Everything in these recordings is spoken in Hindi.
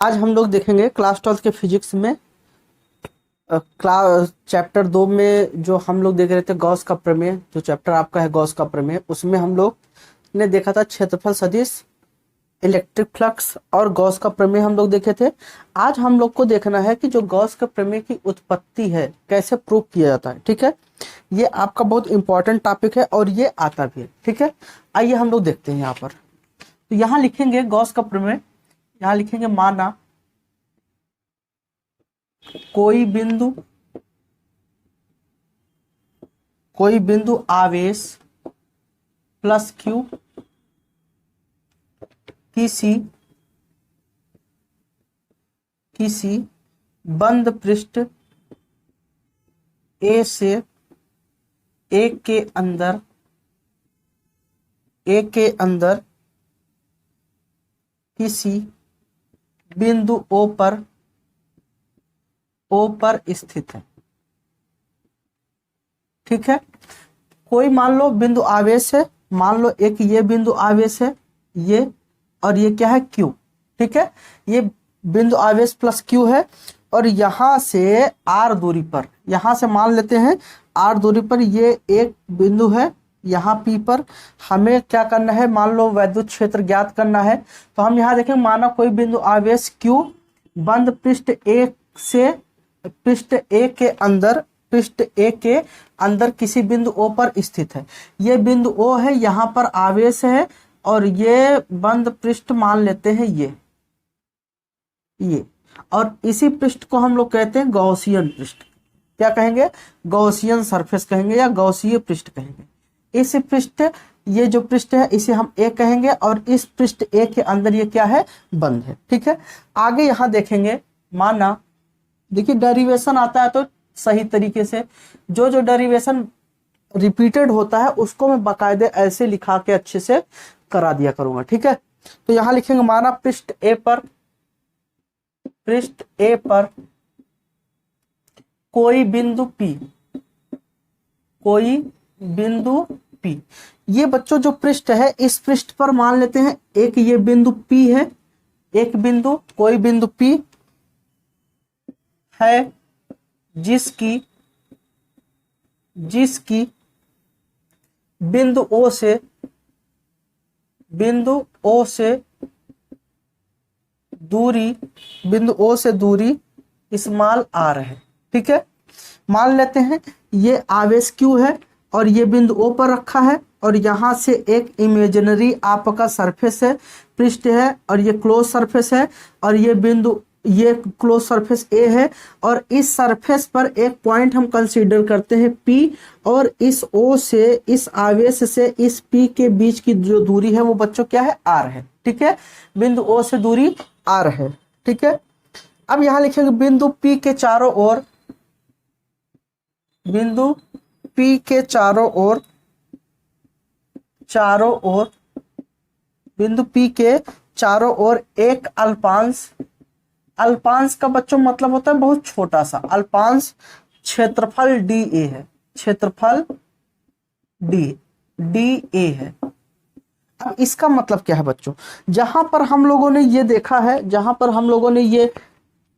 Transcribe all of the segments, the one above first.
आज हम लोग देखेंगे क्लास 12 के फिजिक्स में क्लास चैप्टर 2 में जो हम लोग देख रहे थे गॉस का प्रमेय। जो चैप्टर आपका है गॉस का प्रमेय, उसमें हम लोग ने देखा था क्षेत्रफल सदिश, इलेक्ट्रिक फ्लक्स और गॉस का प्रमेय हम लोग देखे थे। आज हम लोग को देखना है कि जो गॉस का प्रमेय की उत्पत्ति है कैसे प्रूव किया जाता है। ठीक है, ये आपका बहुत इंपॉर्टेंट टॉपिक है और ये आता भी है। ठीक है, आइए हम लोग देखते हैं। यहाँ पर तो यहाँ लिखेंगे गॉस का प्रमेय, यहाँ लिखेंगे माना कोई बिंदु आवेश प्लस क्यू किसी बंद पृष्ठ ए से ए के अंदर किसी बिंदु ओ पर स्थित है। ठीक है, कोई मान लो बिंदु आवेश है, मान लो एक ये बिंदु आवेश है ये, और ये क्या है Q। ठीक है, ये बिंदु आवेश प्लस Q है और यहां से R दूरी पर, यहां से मान लेते हैं R दूरी पर ये एक बिंदु है। यहाँ P पर हमें क्या करना है, मान लो वैद्युत क्षेत्र ज्ञात करना है। तो हम यहाँ देखें माना कोई बिंदु आवेश Q बंद पृष्ठ A से पृष्ठ A के अंदर किसी बिंदु O पर स्थित है। ये बिंदु O है, यहाँ पर आवेश है और ये बंद पृष्ठ मान लेते हैं ये, और इसी पृष्ठ को हम लोग कहते हैं गॉसियन पृष्ठ। क्या कहेंगे? गॉसियन सरफेस कहेंगे या गॉसीय पृष्ठ कहेंगे। इस पृष्ठ, ये जो पृष्ठ है इसे हम A कहेंगे और इस पृष्ठ A के अंदर ये क्या है, बंद है। ठीक है, आगे यहाँ देखेंगे माना, देखिए डेरिवेशन आता है तो सही तरीके से जो डेरिवेशन रिपीटेड होता है उसको मैं बाकायदे ऐसे लिखा के अच्छे से करा दिया करूंगा। ठीक है, तो यहां लिखेंगे माना पृष्ठ ए पर कोई बिंदु P। ये बच्चों जो पृष्ठ है इस पृष्ठ पर मान लेते हैं एक ये बिंदु P है, एक बिंदु कोई बिंदु P है जिसकी बिंदु O से दूरी स्मॉल r है। ठीक है, मान लेते हैं ये आवेश Q है और ये बिंदु O पर रखा है और यहां से एक इमेजिनरी आपका सरफेस है, पृष्ठ है और ये क्लोज सरफेस है और ये क्लोज सरफेस A है और इस सरफेस पर एक पॉइंट हम कंसीडर करते हैं P, और इस O से, इस आवेश से इस P के बीच की जो दूरी है वो बच्चों क्या है, R है। ठीक है, बिंदु O से दूरी R है। ठीक है, अब यहां लिखेंगे बिंदु P के चारों ओर, बिंदु P के चारों ओर एक अल्पांश का बच्चों मतलब होता है बहुत छोटा सा अल्पांश, क्षेत्रफल DA है, क्षेत्रफल DA है। अब इसका मतलब क्या है बच्चों, जहां पर हम लोगों ने ये देखा है, जहां पर हम लोगों ने ये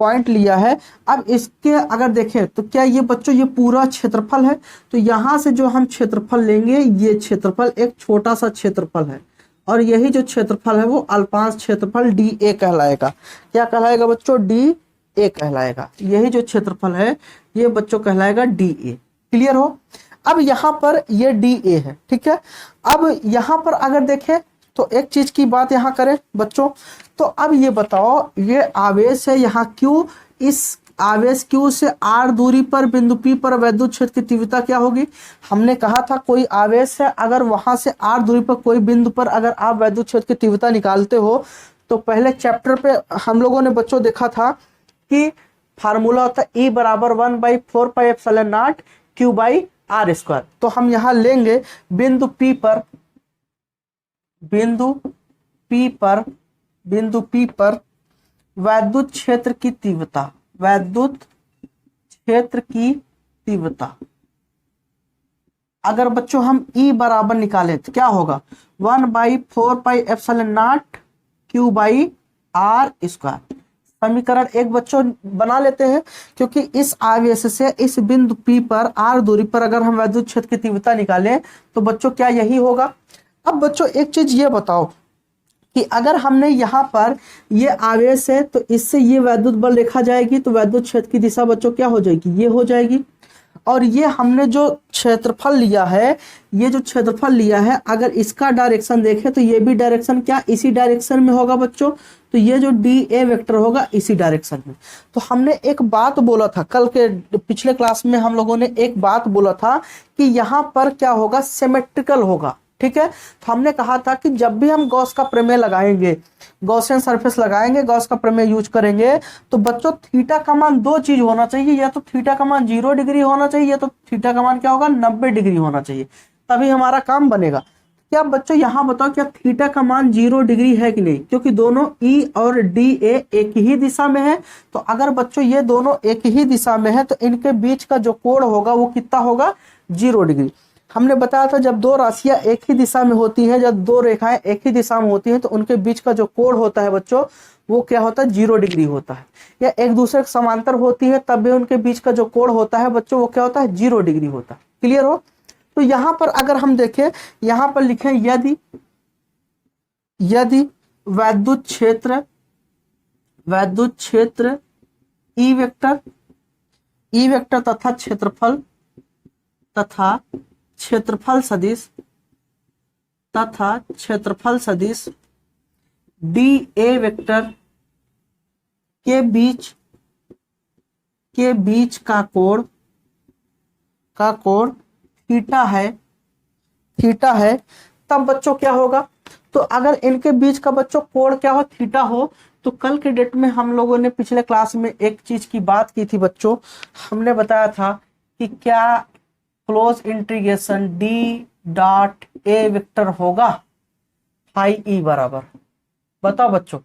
पॉइंट लिया है, अब इसके अगर देखें तो क्या ये बच्चों ये पूरा क्षेत्रफल है। तो यहां से जो हम क्षेत्रफल लेंगे, ये क्षेत्रफल एक छोटा सा क्षेत्रफल है और यही जो क्षेत्रफल है वो अल्पांश क्षेत्रफल DA कहलाएगा। क्या कहलाएगा बच्चों, DA कहलाएगा। यही जो क्षेत्रफल है ये बच्चों कहलाएगा DA। क्लियर हो? अब यहाँ पर ये DA है। ठीक है, अब यहाँ पर अगर देखें तो एक चीज की बात यहाँ करें बच्चों, तो अब ये बताओ ये आवेश है यहाँ Q, इस आवेश Q से R दूरी पर बिंदु P पर वैद्युत क्षेत्र की तीव्रता क्या होगी। हमने कहा था कोई आवेश है, अगर वहां से R दूरी पर कोई बिंदु पर अगर आप वैद्युत क्षेत्र की तीव्रता निकालते हो तो पहले चैप्टर पे हम लोगों ने बच्चों देखा था कि फार्मूला होता है E बराबर 1/4πε0 Q/r²। तो हम यहाँ लेंगे बिंदु P पर वैद्युत क्षेत्र की तीव्रता, अगर बच्चों हम E बराबर निकालें तो क्या होगा, 1/4πε0 Q/r²। समीकरण एक बच्चों बना लेते हैं, क्योंकि इस आवेश से इस बिंदु P पर r दूरी पर अगर हम वैद्युत क्षेत्र की तीव्रता निकालें तो बच्चों क्या यही होगा। अब बच्चों एक चीज ये बताओ कि अगर हमने यहाँ पर ये आवेश है तो इससे ये वैद्युत बल लिखा जाएगी, तो वैद्युत क्षेत्र की दिशा बच्चों क्या हो जाएगी, ये हो जाएगी। और ये हमने जो क्षेत्रफल लिया है, ये जो क्षेत्रफल लिया है, अगर इसका डायरेक्शन देखें तो ये भी डायरेक्शन क्या इसी डायरेक्शन में होगा बच्चों, तो ये जो डी ए वेक्टर होगा इसी डायरेक्शन में। तो हमने एक बात बोला था कल के पिछले क्लास में, हम लोगों ने एक बात बोला था कि यहाँ पर क्या होगा, सिमेट्रिकल होगा, ठीक है। तो हमने कहा था कि जब भी हम गॉस का प्रमेय लगाएंगे, गॉसियन सरफेस लगाएंगे, गॉस का प्रमेय यूज करेंगे, तो बच्चों थीटा का मान दो चीज होना चाहिए, या तो थीटा का मान 0 डिग्री होना चाहिए, या तो थीटा का मान क्या होगा 90 डिग्री होना चाहिए, तभी हमारा काम बनेगा। क्या बच्चों यहाँ बताओ क्या थीटा का मान 0 डिग्री है कि नहीं, क्योंकि दोनों ई और डी ए एक ही दिशा में है। तो अगर बच्चों ये दोनों एक ही दिशा में है तो इनके बीच का जो कोण होगा वो कितना होगा, 0 डिग्री। हमने बताया था जब दो राशियां एक ही दिशा में होती हैं, जब दो रेखाएं एक ही दिशा में होती हैं, तो उनके बीच का जो कोण होता है बच्चों वो क्या होता है, 0 डिग्री होता है। या एक दूसरे के समांतर होती है तब भी उनके बीच का जो कोण होता है बच्चों वो क्या होता है, 0 डिग्री होता है। क्लियर हो। तो यहाँ पर अगर हम देखें, यहाँ पर लिखें यदि वैद्युत क्षेत्र ई वेक्टर तथा क्षेत्रफल सदिश डी ए वेक्टर के बीच का कोण थीटा है, तब बच्चों क्या होगा, तो अगर इनके बीच का बच्चों कोण क्या हो, थीटा हो, तो कल के डेट में हम लोगों ने पिछले क्लास में एक चीज की बात की थी बच्चों, हमने बताया था कि क्या close integration D dot A vector होगा फाई ई बराबर, बताओ बच्चों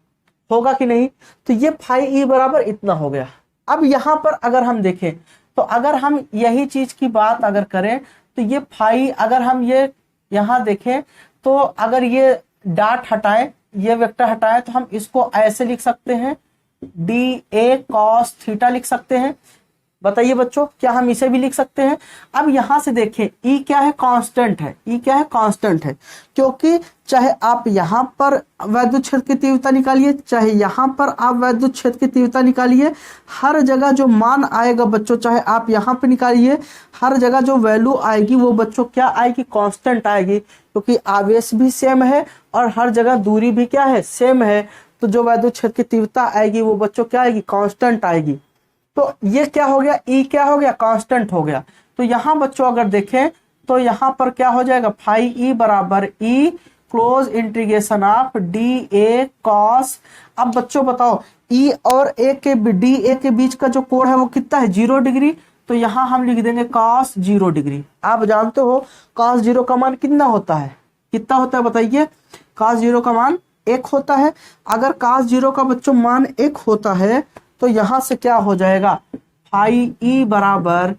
होगा कि नहीं। तो ये फाई ई बराबर इतना हो गया। अब यहाँ पर अगर हम देखें तो अगर हम यही चीज की बात अगर करें तो ये फाई, अगर हम ये यहाँ देखें तो अगर ये डॉट हटाएं, ये वेक्टर हटाएं, तो हम इसको ऐसे लिख सकते हैं, डी ए कॉस थीटा लिख सकते हैं। बताइए बच्चों क्या हम इसे भी लिख सकते हैं। अब यहां से देखें ई क्या है, कांस्टेंट है, ई क्या है, कांस्टेंट है, क्योंकि चाहे आप यहां पर वैद्युत क्षेत्र की तीव्रता निकालिए, चाहे यहां पर आप वैद्युत क्षेत्र की तीव्रता निकालिए, हर जगह जो मान आएगा बच्चों, चाहे आप यहां पे निकालिए, हर जगह जो वैल्यू आएगी वो बच्चों क्या आएगी, कांस्टेंट आएगी, क्योंकि आवेश भी सेम है और हर जगह दूरी भी क्या है, सेम है। तो जो वैद्युत क्षेत्र की तीव्रता आएगी वो बच्चों क्या आएगी, कांस्टेंट आएगी। तो ये क्या हो गया, ई क्या हो गया, कांस्टेंट हो गया। तो यहां बच्चों अगर देखें तो यहां पर क्या हो जाएगा, फाई ई बराबर E close integration of d A cos. अब बच्चों बताओ ई और ए के डी ए के बीच का जो कोण है वो कितना है, 0 डिग्री। तो यहां हम लिख देंगे कॉस 0 डिग्री। आप जानते हो कॉस 0 का मान कितना होता है, कितना होता है बताइए, कॉस 0 का मान 1 होता है। अगर कॉस 0 का बच्चों मान 1 होता है तो यहां से क्या हो जाएगा, फाई ई बराबर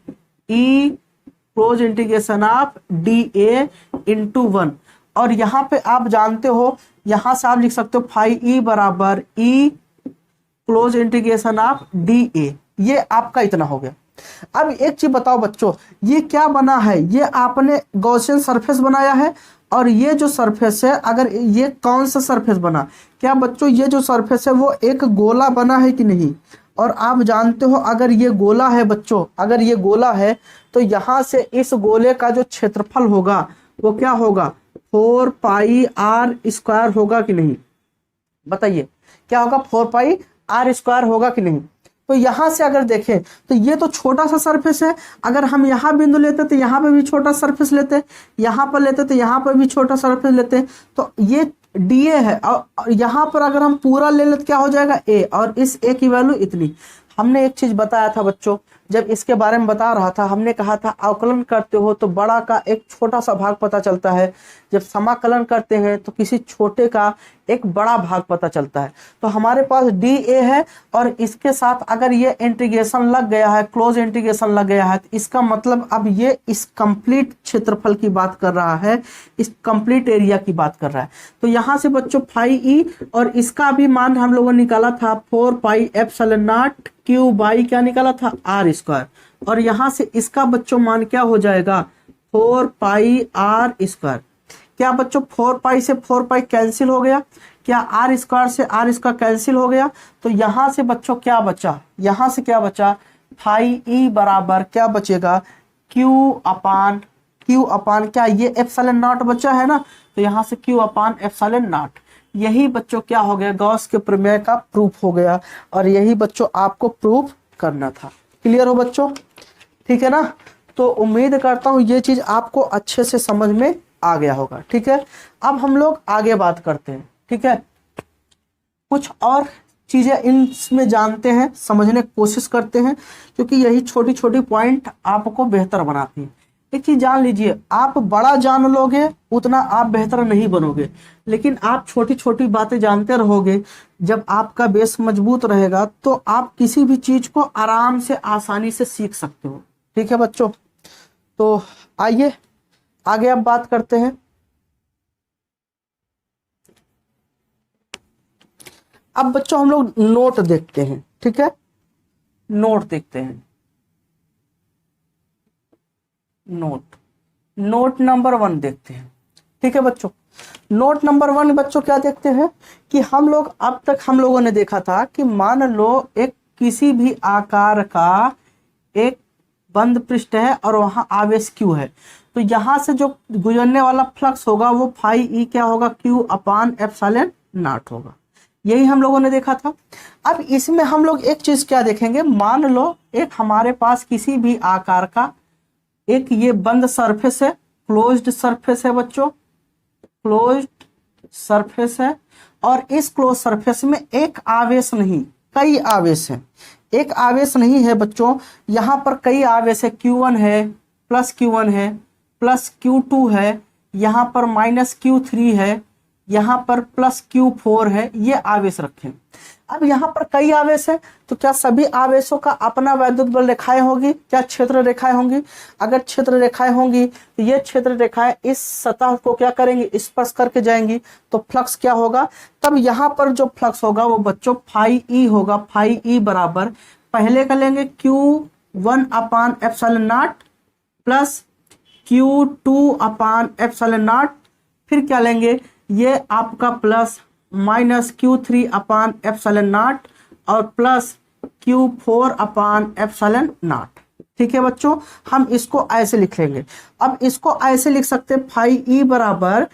E close integration of d A into 1। और यहाँ पे आप जानते हो यहां से आप लिख सकते हो फाई ई बराबर E close integration of d A, ये आपका इतना हो गया। अब एक चीज बताओ बच्चों, ये क्या बना है, ये आपने गॉसियन सरफेस बनाया है, और ये जो सरफेस है, अगर ये कौन सा सरफेस बना, क्या बच्चों ये जो सरफेस है वो एक गोला बना है कि नहीं। और आप जानते हो अगर ये गोला है बच्चों, अगर ये गोला है तो यहां से इस गोले का जो क्षेत्रफल होगा वो क्या होगा, 4 पाई आर स्क्वायर होगा कि नहीं, बताइए क्या होगा, 4 पाई आर स्क्वायर होगा कि नहीं। तो यहां से अगर देखें तो ये तो छोटा सा सरफेस है, अगर हम यहाँ बिंदु लेते तो यहाँ पे भी छोटा सरफेस लेते, यहाँ पर लेते तो यहाँ पर भी छोटा सरफेस लेते, तो ये डी ए है। और यहाँ पर अगर हम पूरा ले लेते क्या हो जाएगा, ए, और इस ए की वैल्यू इतनी। हमने एक चीज बताया था बच्चों, जब इसके बारे में बता रहा था, हमने कहा था अवकलन करते हो तो बड़ा का एक छोटा सा भाग पता चलता है, जब समाकलन करते हैं तो किसी छोटे का एक बड़ा भाग पता चलता है। तो हमारे पास डी ए है और इसके साथ अगर ये इंटीग्रेशन लग गया है, क्लोज इंटीग्रेशन लग गया है, तो इसका मतलब अब ये इस कंप्लीट क्षेत्रफल की बात कर रहा है, इस कंप्लीट एरिया की बात कर रहा है। तो यहाँ से बच्चों फाई ई और इसका भी मान हम लोगों ने निकाला था 4 pi epsilon not Q by क्या निकाला था आर स्क्वायर, और यहाँ से इसका बच्चों मान क्या हो जाएगा 4 पाई आर स्क्वायर। क्या बच्चों 4 पाई से 4 पाई कैंसिल हो गया, क्या आर स्क्वायर से आर स्क्वायर कैंसिल हो गया, तो यहां से बच्चों क्या बचा, यहां से क्या बचा फाई ई बराबर क्या बचेगा क्यू अपान क्या ये एप्सिलॉन नॉट बचा है ना, तो यहां से क्यू अपान एप्सिलॉन नॉट। यही बच्चों क्या हो गया गॉस के प्रमेय का प्रूफ हो गया, और यही बच्चों आपको प्रूफ करना था। क्लियर हो बच्चों, ठीक है ना। तो उम्मीद करता हूं ये चीज आपको अच्छे से समझ में आ गया होगा। ठीक है, अब हम लोग आगे बात करते हैं। ठीक है, कुछ और चीजें इसमें जानते हैं, समझने की कोशिश करते हैं, क्योंकि यही छोटी छोटी पॉइंट आपको बेहतर बनाती है। एक चीज जान लीजिए, आप बड़ा जान लोगे उतना आप बेहतर नहीं बनोगे, लेकिन आप छोटी छोटी बातें जानते रहोगे, जब आपका बेस मजबूत रहेगा तो आप किसी भी चीज को आराम से आसानी से सीख सकते हो। ठीक है बच्चों, तो आइए आगे अब बात करते हैं। अब बच्चों हम लोग नोट देखते हैं। ठीक है, नोट देखते हैं। नोट नंबर 1 देखते हैं। ठीक है बच्चों, नोट नंबर 1 बच्चों क्या देखते हैं कि हम लोग अब तक हम लोगों ने देखा था कि मान लो एक किसी भी आकार का एक बंद पृष्ठ है और वहां आवेश क्यू है, तो यहां से जो गुजरने वाला फ्लक्स होगा वो फाई ई क्या होगा क्यू अपान एप्सिलॉन नॉट होगा। यही हम लोगों ने देखा था। अब इसमें हम लोग एक चीज क्या देखेंगे, मान लो एक हमारे पास किसी भी आकार का एक ये बंद सरफेस है, क्लोज्ड सरफेस है बच्चों, क्लोज्ड सरफेस है, और इस क्लोज सरफेस में एक आवेश नहीं कई आवेश हैं। एक आवेश नहीं है बच्चों, यहां पर कई आवेश है, Q1 है, प्लस Q1 है, प्लस Q2 है, यहां पर माइनस Q3 है, यहां पर प्लस Q4 है, ये आवेश रखें। अब यहाँ पर कई आवेश है, तो क्या सभी आवेशों का अपना वैद्युत बल रेखाएं होगी, क्या क्षेत्र रेखाएं होंगी? अगर क्षेत्र रेखाएं होंगी तो ये क्षेत्र रेखाएं इस सतह को क्या करेंगी, स्पर्श करके जाएंगी, तो फ्लक्स क्या होगा, तब यहाँ पर जो फ्लक्स होगा वो बच्चों फाई ई होगा। फाई ई बराबर पहले का लेंगे Q1 upon epsilon not plus Q2 upon epsilon not, फिर क्या लेंगे ये आपका plus minus Q3 upon epsilon not और plus Q4 upon epsilon not. ठीक है बच्चों, हम इसको ऐसे लिख लेंगे। अब इसको ऐसे लिख सकते हैं फाई ई बराबर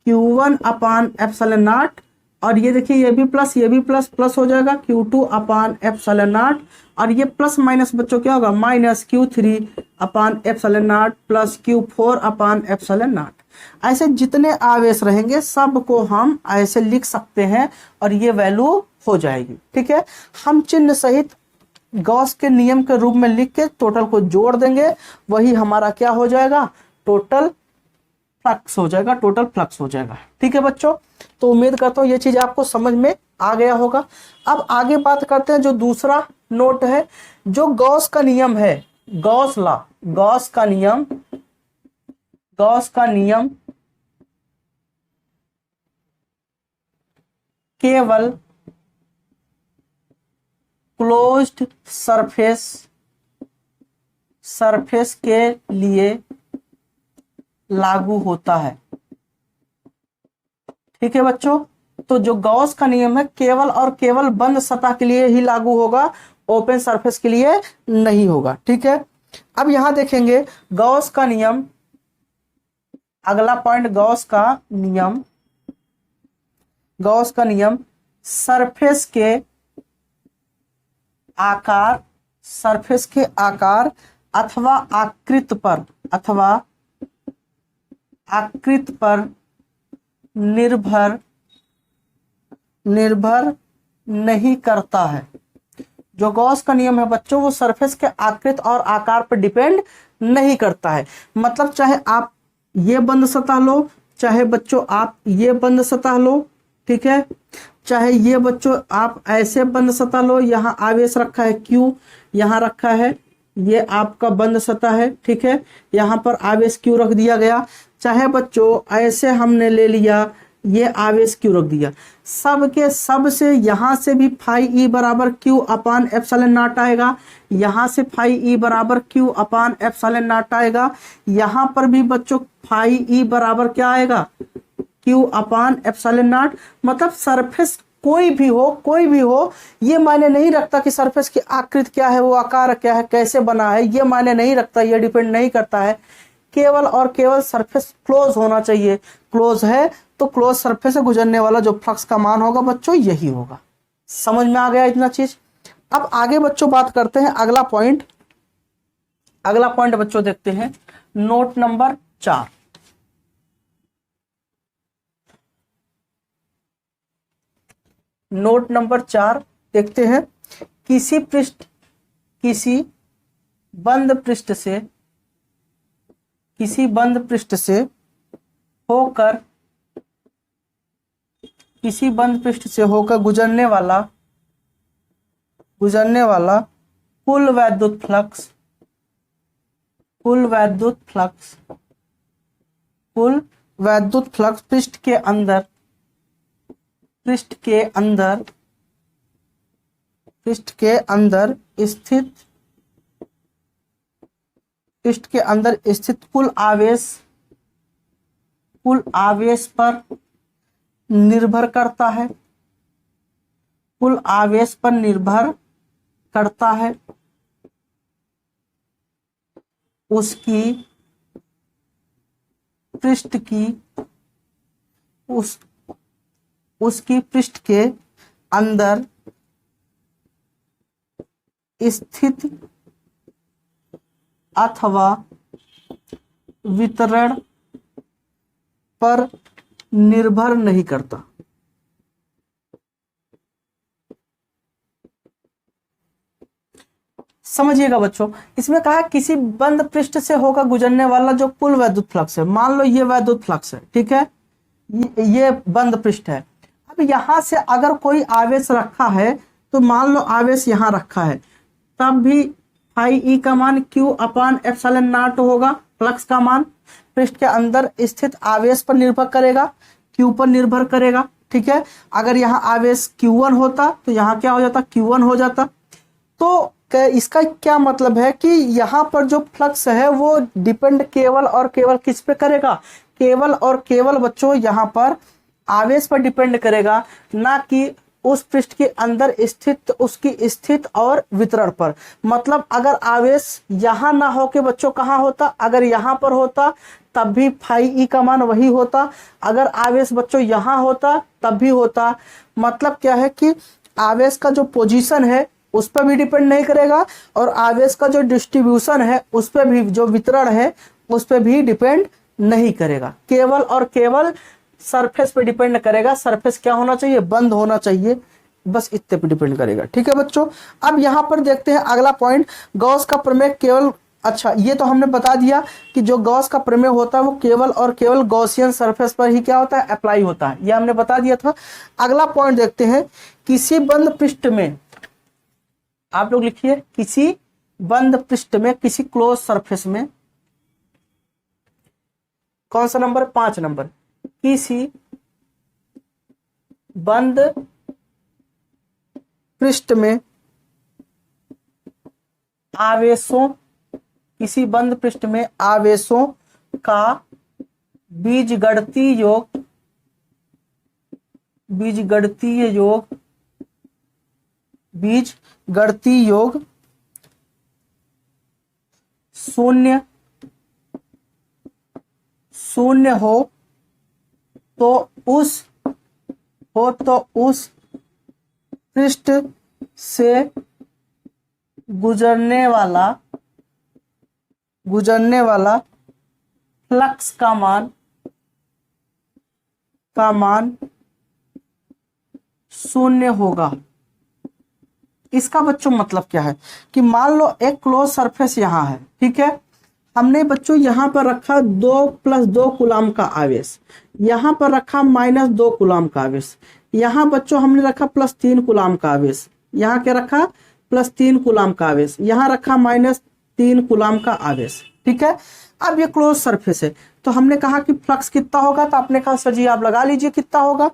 Q1 अपान एप्सिलॉन नॉट, और ये देखिए ये भी प्लस प्लस हो जाएगा Q2 अपान एप्सिलॉन नॉट, और ये प्लस माइनस बच्चों क्या होगा minus Q3 upon epsilon not plus Q4 upon epsilon not. ऐसे जितने आवेश रहेंगे सबको हम ऐसे लिख सकते हैं और ये वैल्यू हो जाएगी। ठीक है, हम चिन्ह सहित गॉस के नियम के रूप में लिख के टोटल को जोड़ देंगे, वही हमारा क्या हो जाएगा टोटल फ्लक्स हो जाएगा, टोटल फ्लक्स हो जाएगा। ठीक है बच्चों, तो उम्मीद करता हूं ये चीज आपको समझ में आ गया होगा। अब आगे बात करते हैं जो दूसरा नोट है, जो गॉस का नियम है, गॉस लॉ, गॉस का नियम केवल क्लोज्ड सरफेस के लिए लागू होता है। ठीक है बच्चों, तो जो गॉस का नियम है केवल और केवल बंद सतह के लिए ही लागू होगा, ओपन सरफेस के लिए नहीं होगा। ठीक है, अब यहां देखेंगे गॉस का नियम, अगला पॉइंट गॉस का नियम सरफेस के आकार अथवा आकृति पर निर्भर नहीं करता है। जो गॉस का नियम है बच्चों वो सरफेस के आकृति और आकार पर डिपेंड नहीं करता है। मतलब चाहे आप ये बंद सतह लो, चाहे बच्चों आप ये बंद सतह लो, ठीक है, चाहे ये बच्चों आप ऐसे बंद सतह लो, यहाँ आवेश रखा है Q, यहाँ रखा है, ये आपका बंद सतह है, ठीक है, यहाँ पर आवेश Q रख दिया गया, चाहे बच्चों ऐसे हमने ले लिया, ये आवेश Q रख दिया, सब के सब से यहाँ से भी फाई ई बराबर Q अपान एप्सिलॉन नॉट आएगा, यहाँ से फाई ई बराबर Q अपान एप्सिलॉन नॉट आएगा, यहाँ पर भी बच्चों फाई ई बराबर क्या आएगा, Q अपान एप्सिलॉन नॉट। मतलब सरफेस कोई भी हो, ये मायने नहीं रखता कि सरफेस की आकृति क्या है, वो आकार क्या है, कैसे बना है, ये मायने नहीं रखता, ये डिपेंड नहीं करता है, केवल और केवल सरफेस क्लोज होना चाहिए। क्लोज है तो क्लोज सरफेस से गुजरने वाला जो फ्लक्स का मान होगा बच्चों यही होगा। समझ में आ गया इतना चीज। अब आगे बच्चों बात करते हैं अगला पॉइंट बच्चों देखते हैं नोट नंबर 4। नोट नंबर 4 देखते हैं, किसी बंद पृष्ठ से होकर गुजरने वाला कुल वैद्युत फ्लक्स पृष्ठ के अंदर स्थित कुल आवेश पर निर्भर करता है, उसकी पृष्ठ के अंदर स्थित अथवा वितरण पर निर्भर नहीं करता। समझिएगा बच्चों, इसमें कहा किसी बंद पृष्ठ से होकर गुजरने वाला जो कुल वैद्युत फ्लक्स है, मान लो ये वैद्युत फ्लक्स है, ठीक है, ये बंद पृष्ठ है। अब यहां से अगर कोई आवेश रखा है तो मान लो आवेश यहां रखा है, तब भी फाई ई का मान Q अपान एप्सिलॉन नॉट होगा। फ्लक्स का मान पृष्ठ के अंदर स्थित आवेश पर निर्भर करेगा, Q पर निर्भर करेगा, ठीक है। अगर यहाँ आवेश Q1 होता तो यहाँ क्या हो जाता, Q1 हो जाता। तो इसका क्या मतलब है कि यहाँ पर जो फ्लक्स है वो डिपेंड केवल और केवल किस पे करेगा, केवल और केवल बच्चों यहाँ पर आवेश पर डिपेंड करेगा, ना कि उस पृष्ठ के अंदर स्थित उसकी स्थिति और वितरण पर। मतलब अगर आवेश यहाँ ना हो के बच्चों कहाँ होता, अगर यहाँ पर होता तब भी फाई ई का मान वही होता, अगर आवेश बच्चों यहाँ होता तब भी होता। मतलब क्या है कि आवेश का जो पोजीशन है उस पर भी डिपेंड नहीं करेगा, और आवेश का जो डिस्ट्रीब्यूशन है उस पर भी, जो वितरण है उस पर भी डिपेंड नहीं करेगा, केवल और केवल सरफेस पे डिपेंड करेगा। सरफेस क्या होना चाहिए, बंद होना चाहिए, बस इतने पे डिपेंड करेगा, ठीक है बच्चों। अब यहाँ पर देखते हैं अगला पॉइंट, गॉस का प्रमेय केवल, अच्छा ये तो हमने बता दिया कि जो गॉस का प्रमेय होता है वो केवल और केवल गॉसियन सरफेस पर ही क्या होता है, अप्लाई होता है, ये हमने बता दिया था। अगला पॉइंट देखते हैं, किसी बंद पृष्ठ में, आप लोग लिखिए, किसी बंद पृष्ठ में, किसी क्लोज सरफेस में, कौन सा नंबर, 5 नंबर, किसी बंद पृष्ठ में आवेशों, किसी बंद पृष्ठ में आवेशों का बीजगणितीय योग शून्य हो तो उस पृष्ठ से गुजरने वाला फ्लक्स का मान शून्य होगा। इसका बच्चों मतलब क्या है कि मान लो एक क्लोज सरफेस यहाँ है, ठीक है, हमने बच्चों यहाँ पर रखा 2+2 कूलम का आवेश, यहाँ पर रखा -2 कूलम का आवेश, यहाँ बच्चों हमने रखा +3 कूलम का आवेश, यहाँ क्या रखा +3 कूलम का आवेश, यहाँ रखा -3 कूलम का आवेश, ठीक है। अब ये क्लोज सरफेस है तो हमने कहा कि फ्लक्स कितना होगा, तो आपने कहा सर जी आप लगा लीजिए कितना होगा।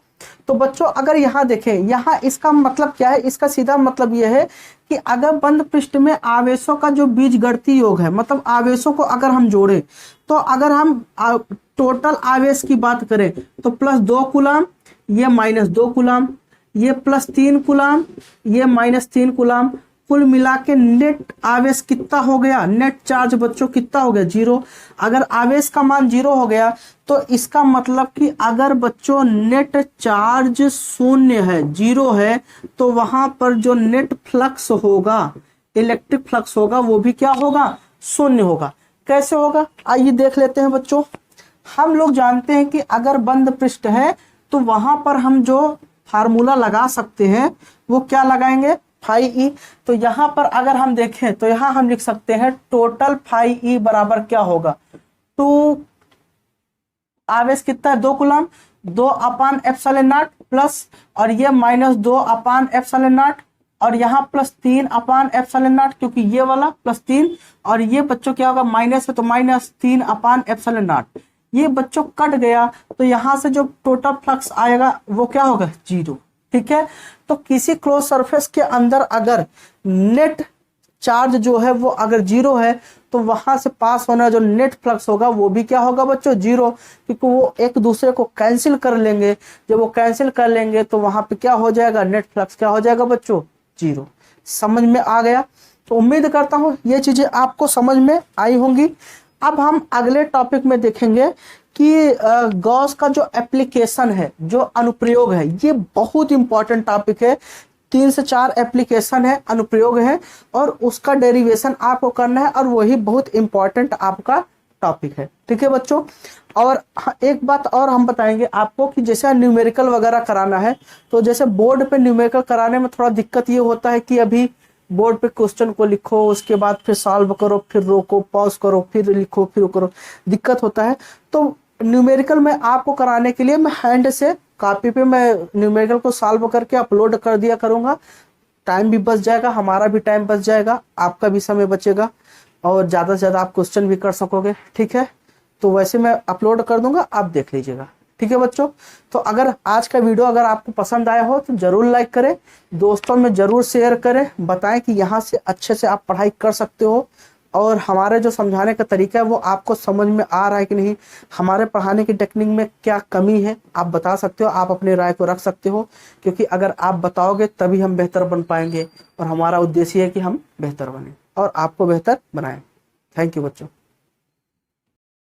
तो बच्चों अगर यहाँ देखें, यहाँ इसका मतलब क्या है, इसका सीधा मतलब यह है कि अगर बंद पृष्ठ में आवेशों का जो बीजगणितीय योग है, मतलब आवेशों को अगर हम जोड़े, तो अगर हम टोटल आवेश की बात करें तो +2 कूलम, ये -2 कूलम, ये +3 कूलम, ये -3 कूलम, कुल मिला के नेट आवेश कितना हो गया, नेट चार्ज बच्चों कितना हो गया 0। अगर आवेश का मान 0 हो गया तो इसका मतलब कि अगर बच्चों नेट चार्ज 0 है, 0 है, तो वहां पर जो नेट फ्लक्स होगा, इलेक्ट्रिक फ्लक्स होगा, वो भी क्या होगा 0 होगा। कैसे होगा आइए देख लेते हैं बच्चों। हम लोग जानते हैं कि अगर बंद पृष्ठ है तो वहां पर हम जो फार्मूला लगा सकते हैं वो क्या लगाएंगे, फाई ई। तो यहां पर अगर हम देखें तो यहां हम लिख सकते हैं टोटल फाई ई बराबर क्या होगा, 2 आवेश कितना है 2 कूलम, 2/ε0 प्लस, और ये -2/ε0, और यहाँ +3/ε0, क्योंकि ये वाला +3, और ये बच्चों क्या होगा माइनस है तो -3/ε0। ये बच्चों कट गया तो यहाँ से जो टोटल फ्लक्स आएगा वो क्या होगा 0, ठीक है। तो किसी क्लोज सरफेस के अंदर अगर नेट चार्ज जो है वो अगर 0 है तो वहां से पास होना जो नेट फ्लक्स होगा वो भी क्या होगा बच्चों 0, क्योंकि वो एक दूसरे को कैंसिल कर लेंगे। जब वो कैंसिल कर लेंगे तो वहां पे क्या हो जाएगा, नेट फ्लक्स क्या हो जाएगा बच्चों 0। समझ में आ गया? तो उम्मीद करता हूं ये चीजें आपको समझ में आई होंगी। अब हम अगले टॉपिक में देखेंगे कि गॉस का जो एप्लीकेशन है, जो अनुप्रयोग है, ये बहुत इंपॉर्टेंट टॉपिक है। 3 से 4 एप्लीकेशन है, अनुप्रयोग है, और उसका डेरिवेशन आपको करना है, और वही बहुत इंपॉर्टेंट आपका टॉपिक है, ठीक है बच्चों। और एक बात और हम बताएंगे आपको कि जैसे न्यूमेरिकल वगैरह कराना है, तो जैसे बोर्ड पे न्यूमेरिकल कराने में थोड़ा दिक्कत ये होता है कि अभी बोर्ड पे क्वेश्चन को लिखो, उसके बाद फिर सॉल्व करो, फिर रोको, पॉज करो, फिर लिखो, फिर करो, दिक्कत होता है। तो न्यूमेरिकल में आपको कराने के लिए मैं हैंड से कॉपी पे मैं न्यूमेरिकल को सॉल्व करके अपलोड कर दिया करूंगा। टाइम भी बच जाएगा, हमारा भी टाइम बच जाएगा, आपका भी समय बचेगा, और ज़्यादा से ज़्यादा आप क्वेश्चन भी कर सकोगे, ठीक है। तो वैसे मैं अपलोड कर दूंगा, आप देख लीजिएगा, ठीक है बच्चों। तो अगर आज का वीडियो अगर आपको पसंद आया हो तो जरूर लाइक करें, दोस्तों में जरूर शेयर करें, बताएं कि यहाँ से अच्छे से आप पढ़ाई कर सकते हो, और हमारे जो समझाने का तरीका है वो आपको समझ में आ रहा है कि नहीं, हमारे पढ़ाने की टेक्निक में क्या कमी है आप बता सकते हो, आप अपनी राय को रख सकते हो, क्योंकि अगर आप बताओगे तभी हम बेहतर बन पाएंगे, और हमारा उद्देश्य है कि हम बेहतर बने और आपको बेहतर बनाएं। थैंक यू बच्चों।